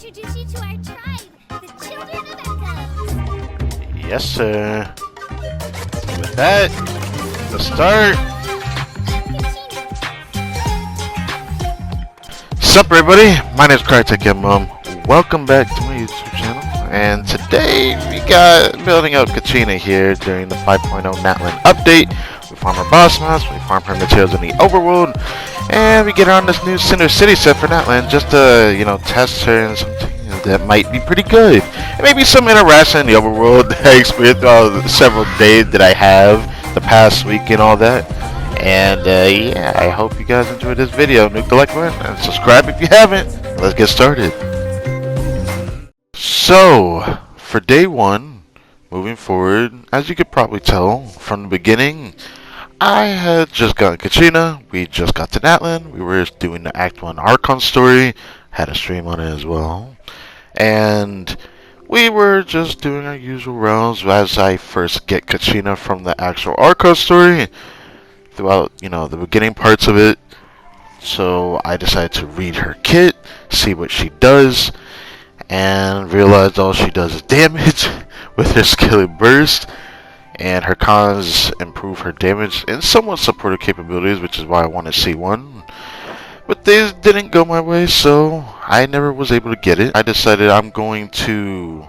introduce you to our tribe, the Children of Echoes. Yes, sir. With that, let's start. Sup, everybody? My name is Kartek. Welcome back to my YouTube channel. And today we got building up Kachina here during the 5.0 Natlan update. We farm our boss mods, we farm her materials in the overworld, and we get her on this new Cinder City set for Natlan just to, test her and something that might be pretty good. And maybe some interaction in the overworld that I experienced throughout the several days that I have the past week and all that. And yeah, I hope you guys enjoyed this video. Nuke the like button and subscribe if you haven't. Let's get started. So, for day one, moving forward, as you could probably tell from the beginning, I had just gotten Kachina, we just got to Natlan, we were doing the Act 1 Archon story, had a stream on it as well, and we were just doing our usual rounds as I first get Kachina from the actual Archon story, throughout, the beginning parts of it. So I decided to read her kit, see what she does, and realized all she does is damage with her skill burst, and her cons improve her damage and somewhat support her capabilities, which is why I wanted C1. But they didn't go my way, so I never was able to get it. I decided I'm going to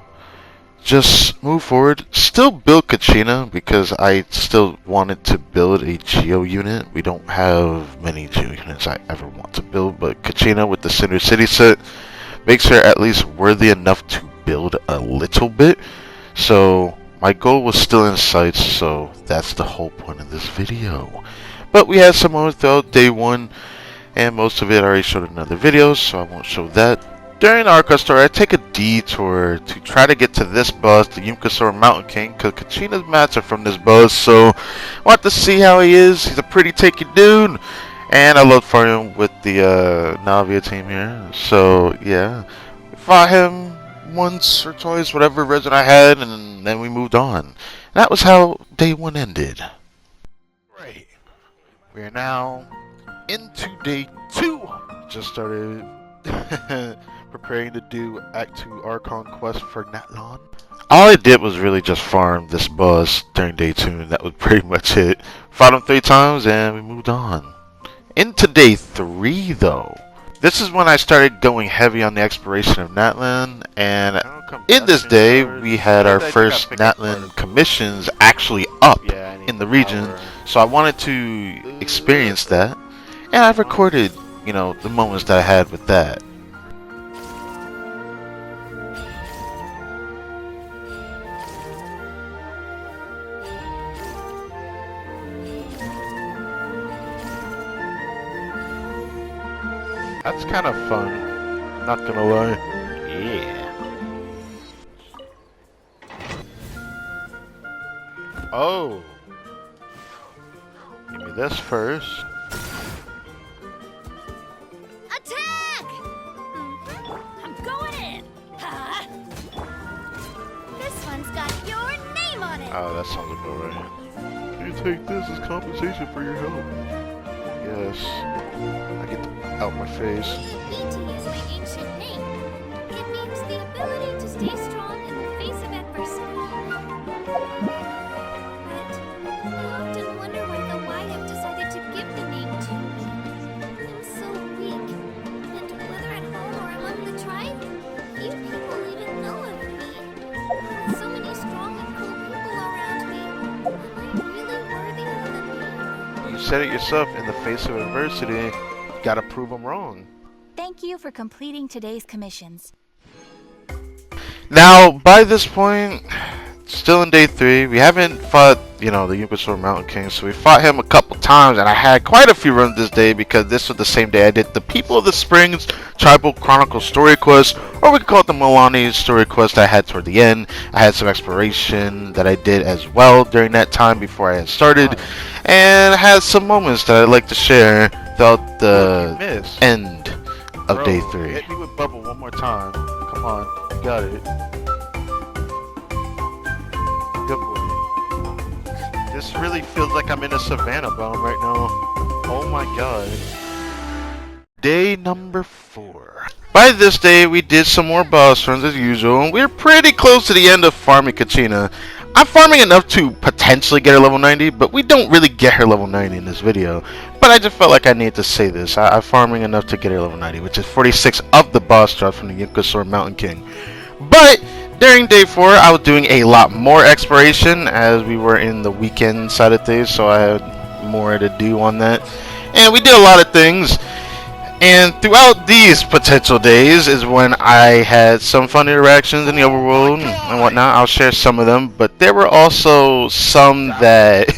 just move forward, still build Kachina because I still wanted to build a Geo unit. We don't have many Geo units I ever want to build, but Kachina with the Cinder City set makes her at least worthy enough to build a little bit. So my goal was still in sight, so that's the whole point of this video. But we had some moments throughout day one, and most of it I already showed in other videos, so I won't show that. During the Arca story, I take a detour to try to get to this boss, the Yumkasor Mountain King, because Kachina's mats are from this boss, so I want to see how he is. He's a pretty takey dude, and I love farming with the Navia team here. So yeah, we fought him once or twice, whatever resin I had, and then we moved on. And that was how day one ended. Right, we are now into day two. Just started preparing to do Act 2 Archon quest for Natlan. All I did was really just farm this boss during day 2, and that was pretty much it. Fought him 3 times and we moved on. Into day 3 though, this is when I started going heavy on the exploration of Natlan, and in this day we had our first Natlan commissions actually up in the region, so I wanted to experience that, and I've recorded, the moments that I had with that. That's kind of fun, not gonna lie. Yeah. Oh. Give me this first. Attack! I'm going in. Huh? This one's got your name on it. Oh, that sounds about right. You take this as compensation for your help. Yes. I get the out my face. You need to use my ancient name. It means the ability to stay strong in the face of adversity. But I often wonder why the Wyatt decided to give the name to me. I'm so weak, and whether at home or among the tribe, few people even know of me. With so many strong and cool people around me, am I really worthy of the name? You said it yourself, in the face of adversity, gotta prove them wrong. Thank you for completing today's commissions. Now, by this point, still in day 3, we haven't fought, the Yumkasor Mountain King, so we fought him a couple times, and I had quite a few runs this day because this was the same day I did the People of the Springs Tribal Chronicle story quest, or we could call it the Milani story quest I had toward the end. I had some exploration that I did as well during that time before I had started, and I had some moments that I'd like to share throughout the end of day 3. Hit me with bubble one more time. Come on, you got it. Good boy. This really feels like I'm in a savannah biome right now. Oh my god. Day number 4. By this day, we did some more boss runs as usual, and we're pretty close to the end of farming Kachina. I'm farming enough to potentially get her level 90, but we don't really get her level 90 in this video. But I just felt like I needed to say this. I'm farming enough to get her level 90, which is 46 of the boss drops from the Yunkasaur Mountain King. But during day 4, I was doing a lot more exploration as we were in the weekend side of things, so I had more to do on that. And we did a lot of things. And throughout these potential days is when I had some fun interactions in the overworld and whatnot. I'll share some of them, but there were also some that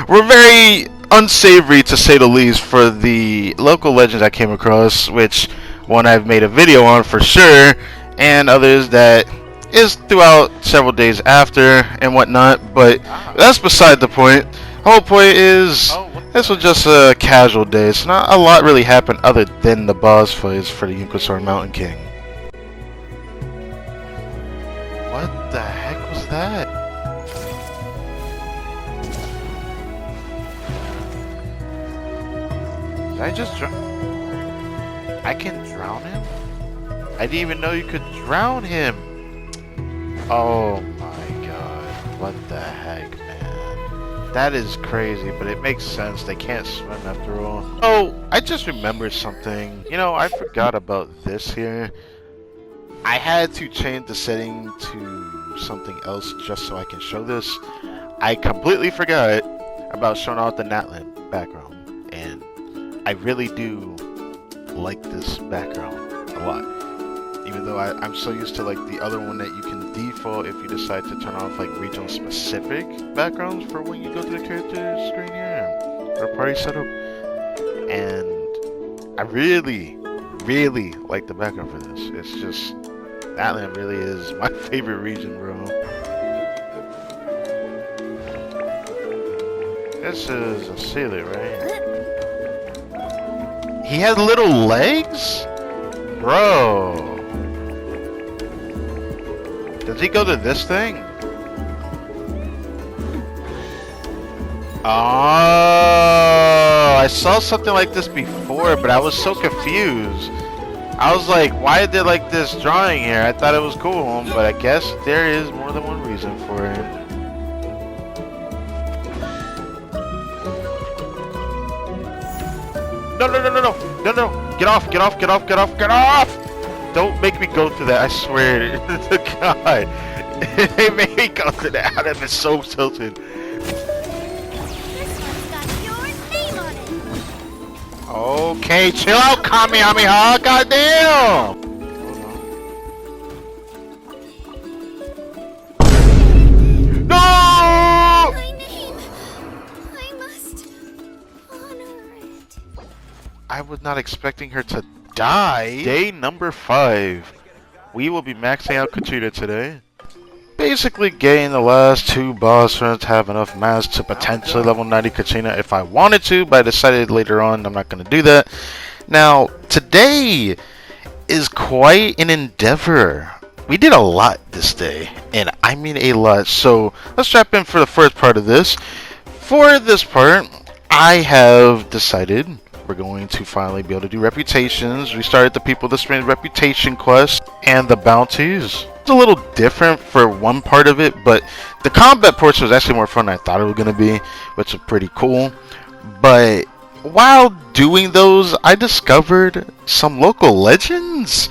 were very unsavory, to say the least, for the local legends I came across, which one I've made a video on for sure, and others that is throughout several days after and whatnot, but that's beside the point. The whole point is, this was just a casual day, so not a lot really happened other than the boss fights for the Yunkasaur Mountain King. What the heck was that? Did I just drown? I can drown him? I didn't even know you could drown him! Oh my god, what the heck, man. That is crazy, but it makes sense. They can't swim after all. Oh, I just remembered something. You know, I forgot about this here. I had to change the setting to something else just so I can show this. I completely forgot about showing out the Natlan background. And I really do like this background a lot. Even though I'm so used to like the other one that you can default if you decide to turn off like regional specific backgrounds for when you go to the character screen here or party setup. And I really like the background for this. It's just, Natlan really is my favorite region, bro. This is a sailor, right? He has little legs? Bro. Does he go to this thing? Oh, I saw something like this before, but I was so confused. I was like, why is there like this drawing here? I thought it was cool, but I guess there is more than one reason for it. No. Get off! Don't make me go through that, I swear to God. They made me go through that. I'd have been so tilted. This one's got your name on it. Okay, chill out, Kamehameha, goddamn! No! My name. I must honor it. I was not expecting her to die. Day number 5. We will be maxing out Kachina today. Basically getting the last 2 boss runs to have enough mass to potentially level 90 Kachina if I wanted to, but I decided later on I'm not going to do that. Now, today is quite an endeavor. We did a lot this day, and I mean a lot, so let's strap in for the first part of this. For this part, I have decided we're going to finally be able to do reputations. We started the People of the Spring reputation quest and the bounties. It's a little different for one part of it, but the combat portion was actually more fun than I thought it was going to be, which is pretty cool. But while doing those, I discovered some local legends.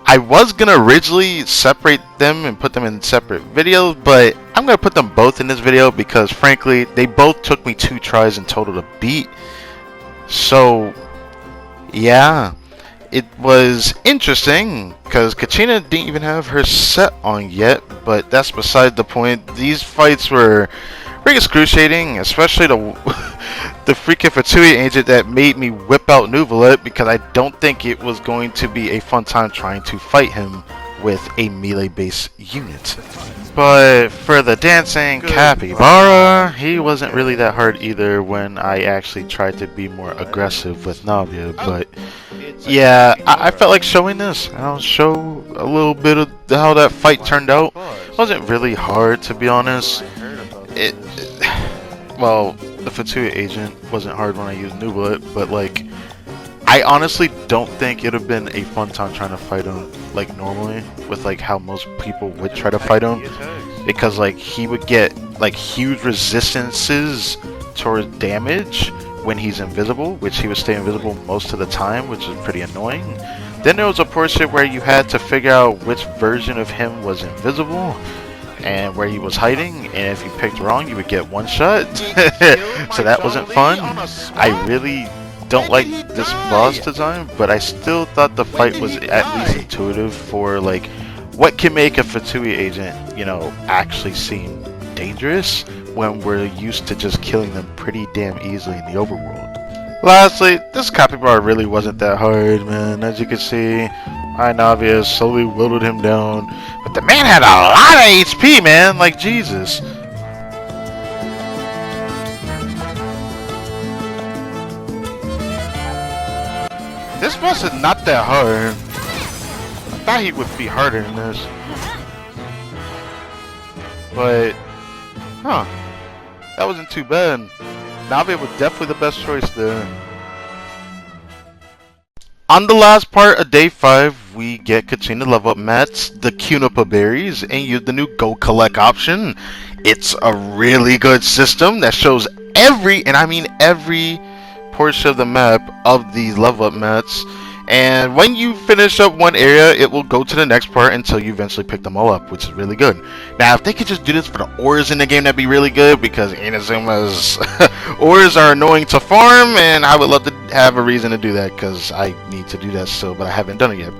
I was going to originally separate them and put them in separate videos, but I'm going to put them both in this video because frankly, they both took me 2 tries in total to beat. So, yeah, it was interesting because Kachina didn't even have her set on yet, but that's beside the point. These fights were pretty excruciating, especially the freaking Fatui agent that made me whip out Nuvalet because I don't think it was going to be a fun time trying to fight him with a melee-based unit. But for the dancing capybara, he wasn't really that hard either when I actually tried to be more aggressive with Navia. But yeah, I felt like showing this. I'll show a little bit of how that fight turned out. It wasn't really hard, to be honest. Well, the Fatui agent wasn't hard when I used Nuvalet, but like I honestly don't think it'd have been a fun time trying to fight him like normally with like how most people would try to fight him, because like he would get like huge resistances towards damage when he's invisible, which he would stay invisible most of the time, which is pretty annoying. Then there was a portion where you had to figure out which version of him was invisible and where he was hiding, and if you picked wrong you would get one shot. So that wasn't fun. I really don't like this boss design, but I still thought the fight was at least intuitive for like what can make a Fatui agent, you know, actually seem dangerous when we're used to just killing them pretty damn easily in the overworld. Lastly, this copy bar really wasn't that hard, man. As you can see, Navia slowly whittled him down, but the man had a lot of HP, man. Like, Jesus. This boss is not that hard. I thought he would be harder than this. But, huh. That wasn't too bad. Navia was definitely the best choice there. On the last part of day 5, we get Kachina level up mats, the Cunipa berries, and use the new Go Collect option. It's a really good system that shows every, and I mean every, portion of the map of these level up mats. And when you finish up one area, it will go to the next part until you eventually pick them all up, which is really good. Now, if they could just do this for the ores in the game, that'd be really good, because Inazuma's ores are annoying to farm, and I would love to have a reason to do that, because I need to do that still, but I haven't done it yet.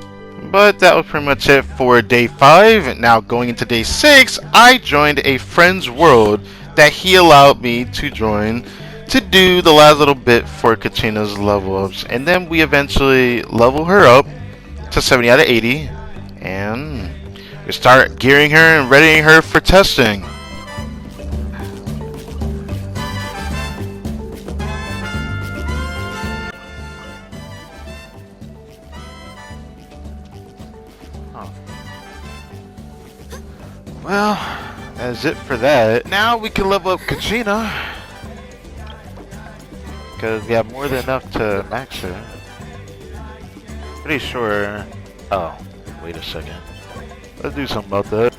But that was pretty much it for day 5. Now, going into day 6, I joined a friend's world that he allowed me to join to do the last little bit for Kachina's level ups, and then we eventually level her up to 70 out of 80, and we start gearing her and readying her for testing. Well, that's it for that. Now we can level up Kachina, because we have more than enough to max her. Pretty sure. Oh, wait a second. Let's do something about that.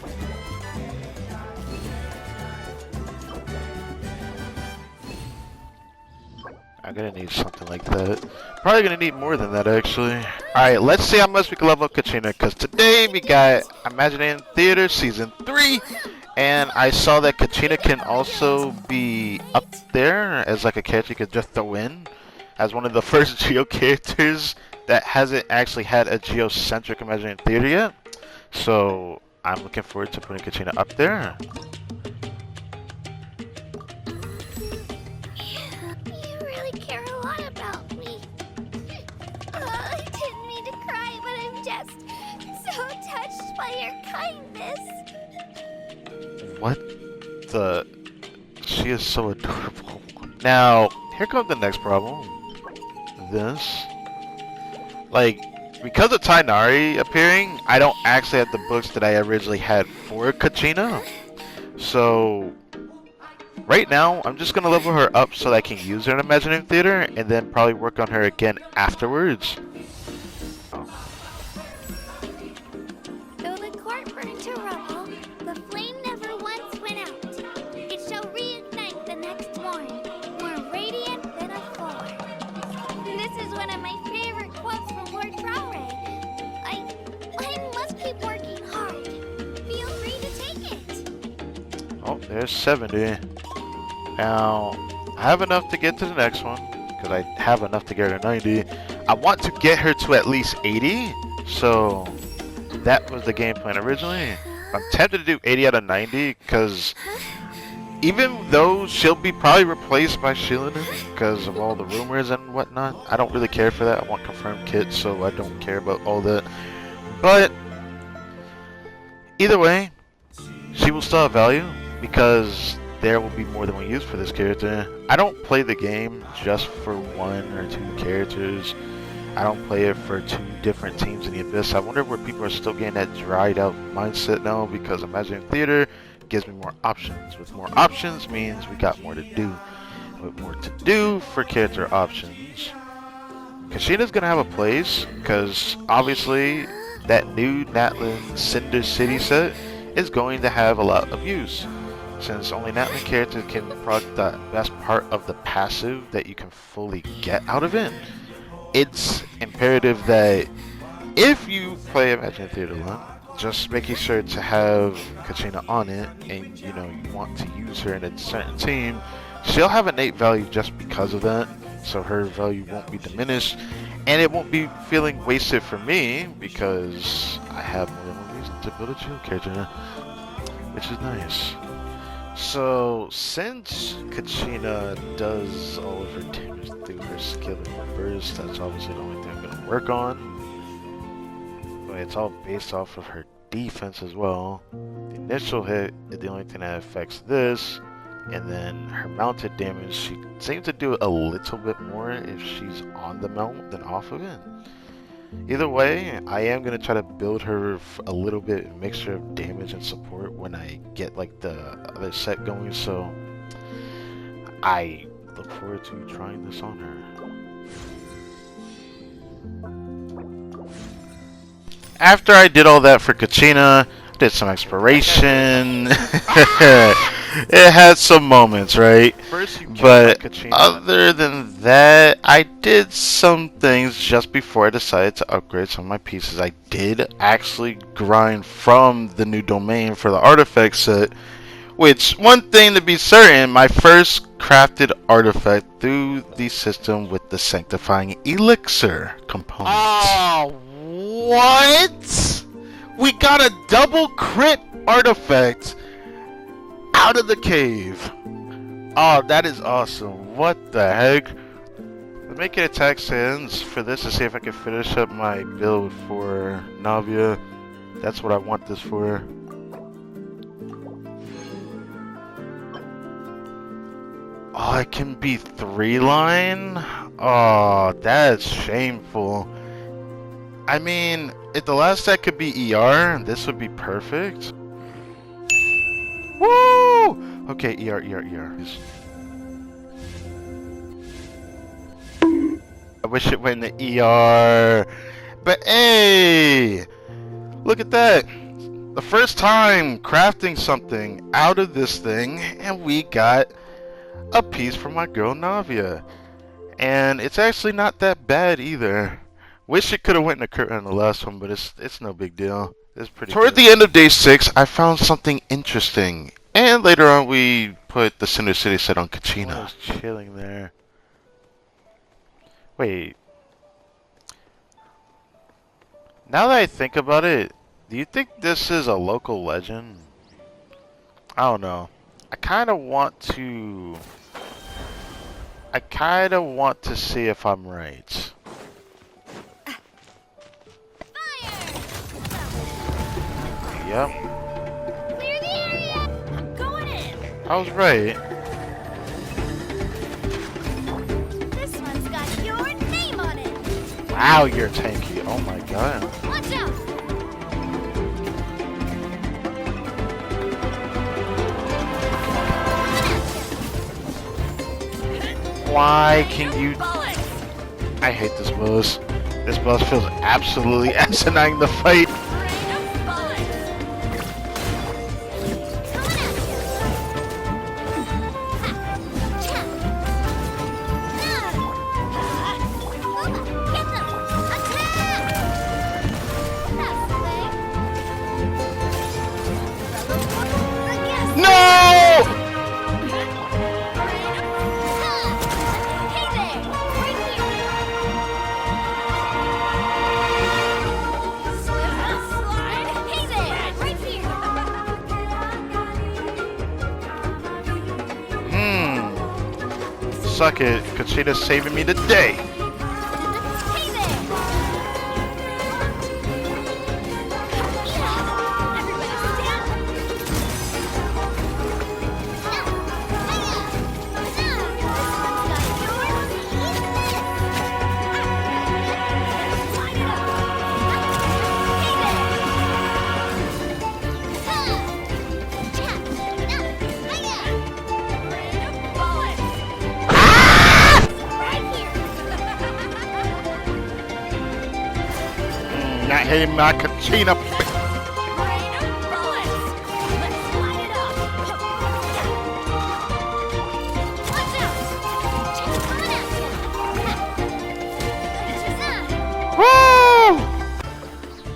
I'm gonna need something like that. Probably gonna need more than that, actually. Alright, let's see how much we can level up Kachina, because today we got Imagineering Theater Season 3. And I saw that Kachina can also be up there as like a character you could just throw in as one of the first Geo characters that hasn't actually had a geocentric Imagineering Theater yet. So I'm looking forward to putting Kachina up there. You really care a lot about me. I didn't mean to cry, but I'm just so touched by your kindness. What the? She is so adorable. Now, here comes the next problem. This. Like, because of Tainari appearing, I don't actually have the books that I originally had for Kachina. So, right now, I'm just going to level her up so that I can use her in Imagineering Theater, and then probably work on her again afterwards. Though the court burned to rubble, the flame never once went out. It shall reignite the next morn, more radiant than afore. This is one of my favorite quotes from Lord Traore. I must keep working hard. Feel free to take it. Oh, there's 70. Now, I have enough to get to the next one, because I have enough to get her to 90. I want to get her to at least 80, so that was the game plan originally. I'm tempted to do 80 out of 90, because even though she'll be probably replaced by Xilonen because of all the rumors and whatnot, I don't really care for that. I want confirmed kits, so I don't care about all that. But either way, she will still have value, because there will be more than one use for this character. I don't play the game just for one or two characters. I don't play it for 2 different teams in the Abyss. I wonder where people are still getting that dried out mindset now, because Imagineering Theater gives me more options. With more options means we got more to do. And with more to do for character options Kachina's gonna have a place because obviously that new Natlan Cinder City set is going to have a lot of use. Since only Natlan characters can proc the best part of the passive that you can fully get out of it, it's imperative that if you play Imagine Theater Land, just making sure to have Kachina on it, and you know you want to use her in a certain team, she'll have innate value just because of that, so her value won't be diminished, and it won't be feeling wasted for me because I have more than one reason to build a chill character, which is nice. So since Kachina does all of her damage through her skill and burst, that's obviously the only thing I'm gonna work on. But it's all based off of her defense as well. The initial hit is the only thing that affects this, and then her mounted damage, she seems to do a little bit more if she's on the mount than off of it. Either way, I am going to try to build her a little bit, a mixture of damage and support when I get like the other set going, so I look forward to trying this on her. After I did all that for Kachina, did some exploration. It had some moments, right? But other than that, I did some things just before I decided to upgrade some of my pieces. I did actually grind from the new domain for the artifact set, which, one thing to be certain, my first crafted artifact through the system with the sanctifying elixir component. Oh, what? We got a double crit artifact out of the cave. Oh, that is awesome. What the heck? I'm making attack sands for this to see if I can finish up my build for Navia. That's what I want this for. Oh, it can be 3-line? Oh, that's shameful. I mean, if the last set could be ER, this would be perfect. Woo! Okay, ER. I wish it went in the ER. But hey! Look at that! The first time crafting something out of this thing, and we got a piece from my girl Navia. And it's actually not that bad either. Wish it could have went in a crit on the last one, but it's no big deal. It's pretty Toward the end of day 6, I found something interesting. And later on, we put the Cinder City set on Kachina. I was chilling there. Wait. Now that I think about it, do you think this is a local legend? I don't know. I kind of want to see if I'm right. Yep. Clear the area! I'm going in! I was right. This one's got your name on it! Wow, you're tanky. Oh my god. Watch out! Why can you... I hate this boss. This boss feels absolutely asinine to fight. Suck it, Kachina's saving me today. Hey, my Kachina. Raider bullets! Let's light it up! Watch out! She's coming at you! Woo!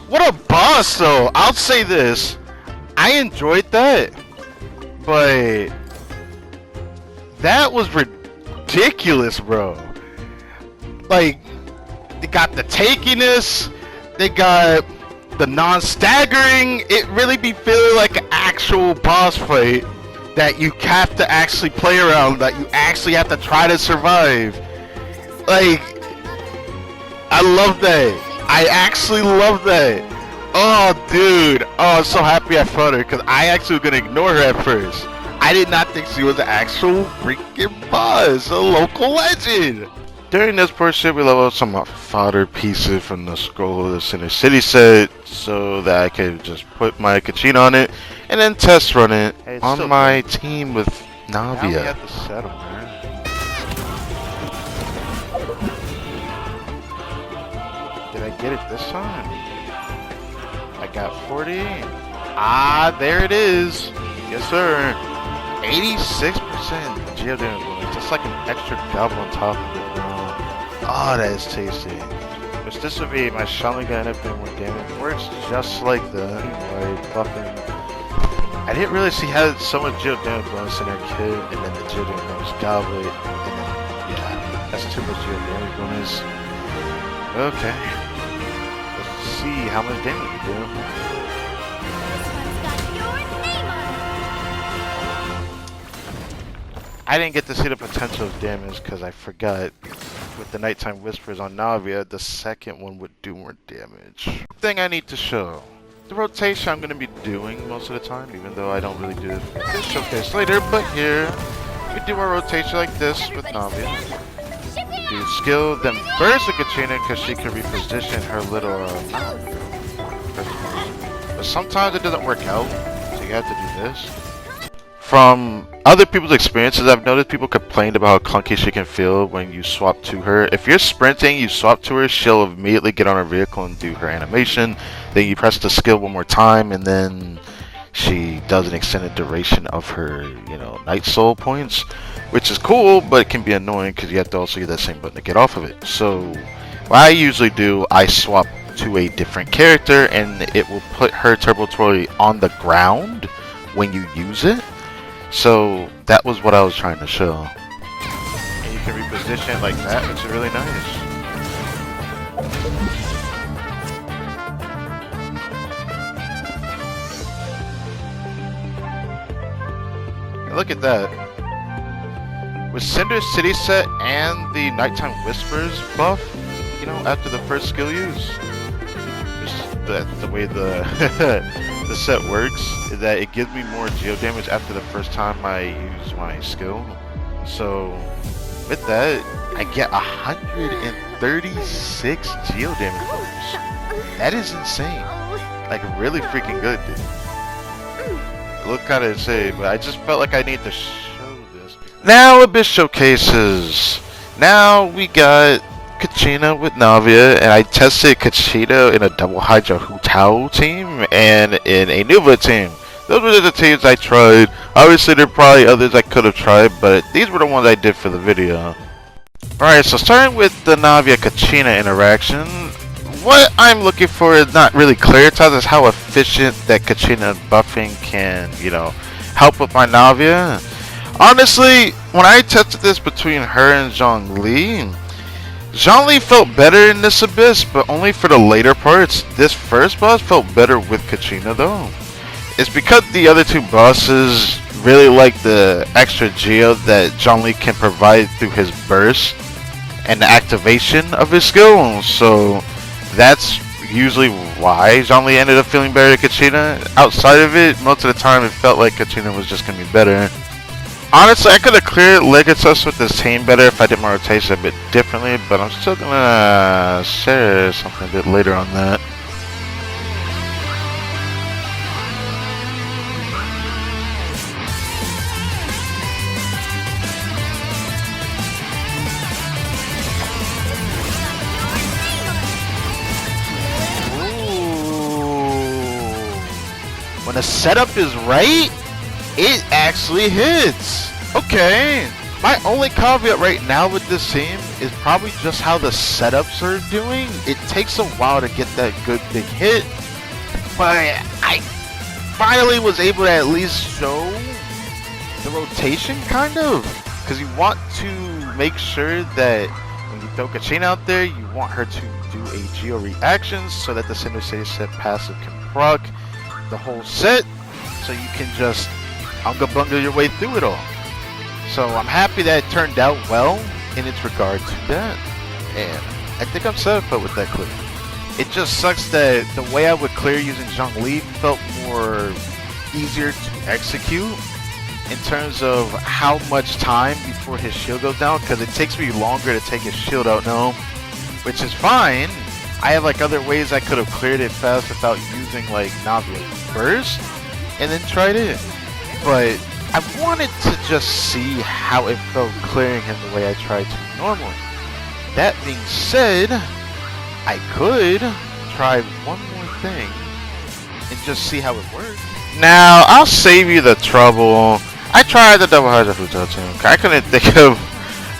What a boss, though. I'll say this. I enjoyed that. But that was ridiculous, bro. Like, they got the takiness, they got the non-staggering. It really be feeling like an actual boss fight that you have to actually play around, that you actually have to try to survive. Like, I love that. I actually love that. Oh, dude. Oh, I'm so happy I fought her, because I actually was going to ignore her at first. I did not think she was an actual freaking boss, a local legend. During this portion, we leveled some fodder pieces from the Scroll of the Center City set, so that I could just put my Kachina on it, and then test run it on my team with Navia. Now we have to settle, man. Did I get it this time? I got 40. Ah, there it is. Yes, sir. 86% geodynamic bonus. That's like an extra gobble on top of it, bro. Oh, that is tasty. Which this would be my Xilonen gonna end up doing more damage. Works just like the white buffing. I didn't really see how so much geodynamic bonus in her kit, and then the geodynamic bonus goblet, and then yeah, that's too much geodynamic bonus. Okay. Let's see how much damage we do. This one's got your name on it! I didn't get to see the potential of damage because I forgot with the nighttime whispers on Navia, the second one would do more damage. Thing I need to show. The rotation I'm going to be doing most of the time, even though I don't really do this showcase later, but here we do our rotation like this with Navia. Do skill, then burst the Kachina because she can reposition her little but sometimes it doesn't work out, so you have to do this. From other people's experiences, I've noticed people complained about how clunky she can feel when you swap to her. If you're sprinting, you swap to her, she'll immediately get on her vehicle and do her animation. Then you press the skill one more time, and then she does an extended duration of her, night soul points, which is cool, but it can be annoying because you have to also get that same button to get off of it. So what I usually do, I swap to a different character, and it will put her turbo twirl on the ground when you use it. So that was what I was trying to show. And you can reposition like that, which is really nice. And look at that. With Cinder City set and the Nighttime Whispers buff, after the first skill use. That's the way the the set works, is that it gives me more geo damage after the first time I use my skill. So with that, I get 136 geo damage bonus. That is insane. Like really freaking good, dude. It looked kind of insane, but I just felt like I need to show this. Now a bit showcases. Now we got Kachina with Navia, and I tested Kachina in a double Hydra Hutao team and in a Nuva team. Those were the teams I tried. Obviously there are probably others I could have tried, but these were the ones I did for the video. Alright, so starting with the Navia Kachina interaction, what I'm looking for is not really clear to us is how efficient that Kachina buffing can, help with my Navia. Honestly, when I tested this between her and Zhongli, Zhongli felt better in this abyss, but only for the later parts. This first boss felt better with Kachina though. It's because the other two bosses really like the extra geo that Zhongli can provide through his burst and the activation of his skill. So that's usually why Zhongli ended up feeling better than Kachina. Outside of it, most of the time it felt like Kachina was just going to be better. Honestly, I could have cleared Legatus with this team better if I did my rotation a bit differently, but I'm still gonna share something a bit later on that. when the setup is right, it actually hits. Okay. My only caveat right now with this team is probably just how the setups are doing. It takes a while to get that good big hit, but I finally was able to at least show the rotation, kind of, because you want to make sure that when you throw Kachina out there, you want her to do a geo reaction so that the Cinder City set passive can proc the whole set, so you can just unga bunga your way through it all. So I'm happy that it turned out well in its regard to that, and I think I'm set up with that clear. It just sucks that the way I would clear using Zhongli felt more easier to execute in terms of how much time before his shield goes down, because it takes me longer to take his shield out now, which is fine. I have like other ways I could have cleared it fast without using like Navia first and then tried it, but I wanted to just see how it felt clearing him the way I tried to normally. That being said, I could try one more thing and just see how it works. Now, I'll save you the trouble. I tried the double Hydra Futo team. I couldn't think of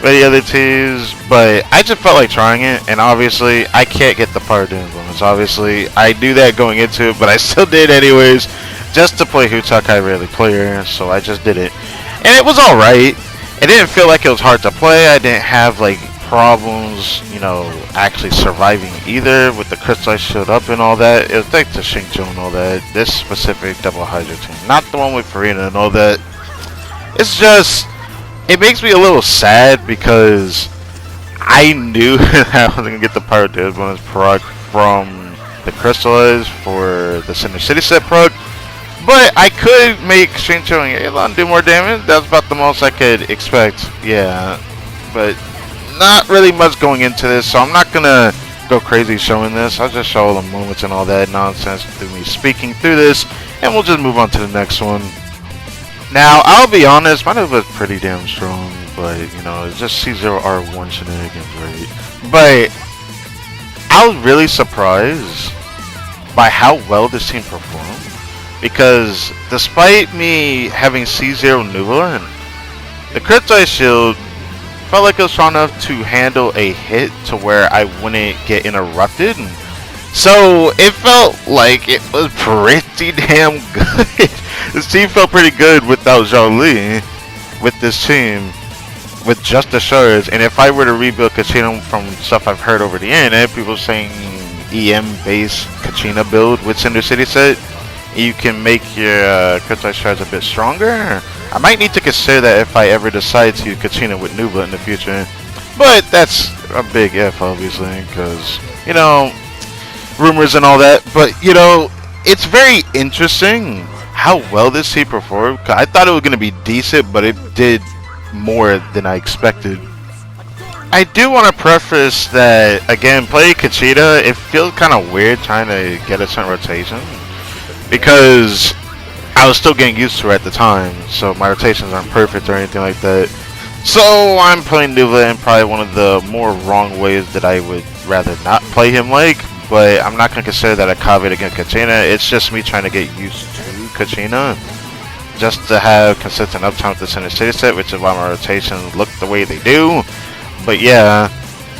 many other teams, but I just felt like trying it, and obviously, I can't get the power doing bonus. Obviously, I knew that going into it, but I still did anyways. Just to play Hutak, I rarely play her, so I just did it. And it was alright. It didn't feel like it was hard to play. I didn't have, like, problems, you know, actually surviving either with the crystal I showed up and all that. It was like the Xingqiu and all that. This specific double Hydra team. Not the one with Farina and all that. It's just, it makes me a little sad because I knew that I was going to get the Power Dead bonus proc from the crystallized for the Cinder City set proc. But I could make Xingqiu and Yelan do more damage. That's about the most I could expect. Yeah. But not really much going into this, so I'm not going to go crazy showing this. I'll just show all the moments and all that nonsense through me speaking through this, and we'll just move on to the next one. Now, I'll be honest, my Nova is pretty damn strong, but, you know, it's just C0R1 shenanigans, right? But I was really surprised by how well this team performed. Because despite me having C0 Nuvolan, the Cryptite Shield felt like it was strong enough to handle a hit to where I wouldn't get interrupted. So it felt like it was pretty damn good. This team felt pretty good without Zhongli, with this team, with just the shards. And if I were to rebuild Kachina from stuff I've heard over the internet, people saying EM-based Kachina build with Cinder City set, you can make your Cryptite shards a bit stronger. I might need to consider that if I ever decide to use Kachina with Nuva in the future. But that's a big if, obviously, because, you know, rumors and all that. But, you know, it's very interesting how well this team performed. I thought it was going to be decent, but it did more than I expected. I do want to preface that, again, playing Kachina, it feels kind of weird trying to get a certain rotation, because I was still getting used to it at the time, so my rotations aren't perfect or anything like that. So I'm playing Nuva in probably one of the more wrong ways that I would rather not play him like, but I'm not going to consider that a caveat against Kachina. It's just me trying to get used to Kachina, just to have consistent uptime with the Cinder City set, which is why my rotations look the way they do. But yeah,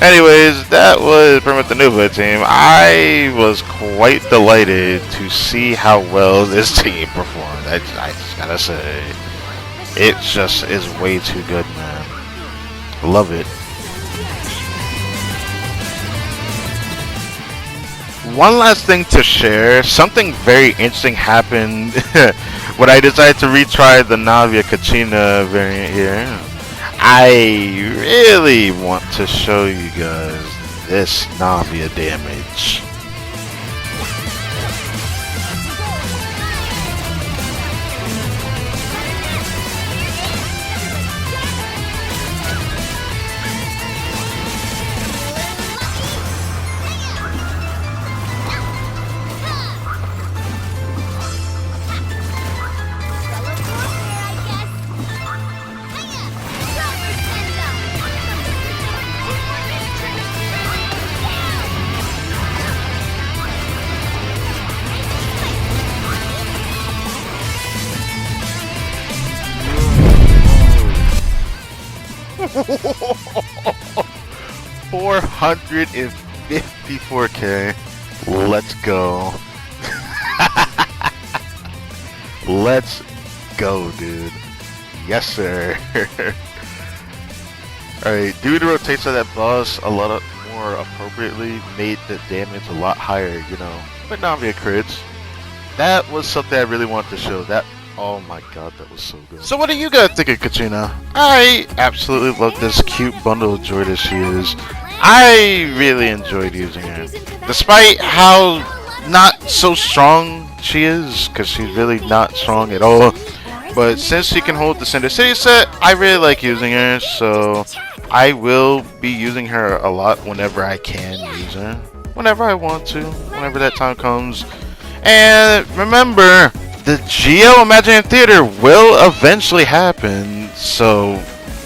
anyways, that was pretty much the Nuva team. I was quite delighted to see how well this team performed. I just gotta say, it just is way too good, man. Love it. One last thing to share. Something very interesting happened when I decided to retry the Navia Kachina variant here. I really want to show you guys this Navia damage. $454K. Let's go. Let's go, dude. Yes, sir. Alright, due to rotation of that boss a lot more appropriately, made the damage a lot higher, you know, but Navia crits. That was something I really wanted to show. That, oh my god, that was so good. So what do you guys think of Kachina? I absolutely love this cute bundle of joy that she is. I really enjoyed using her. Despite how not so strong she is, because she's really not strong at all. But since she can hold the Cinder City set, I really like using her, so I will be using her a lot whenever I can use her. Whenever I want to, whenever that time comes. And remember, the Geo Imaginary Theater will eventually happen, so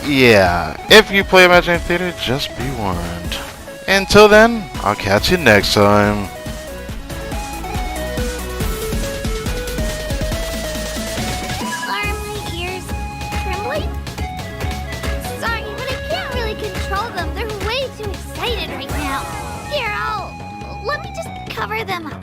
yeah, if you play Imaginary Theater, just be warned. Until then, I'll catch you next time. Are my ears trembling? Sorry, but I can't really control them. They're way too excited right now. Here, let me just cover them up.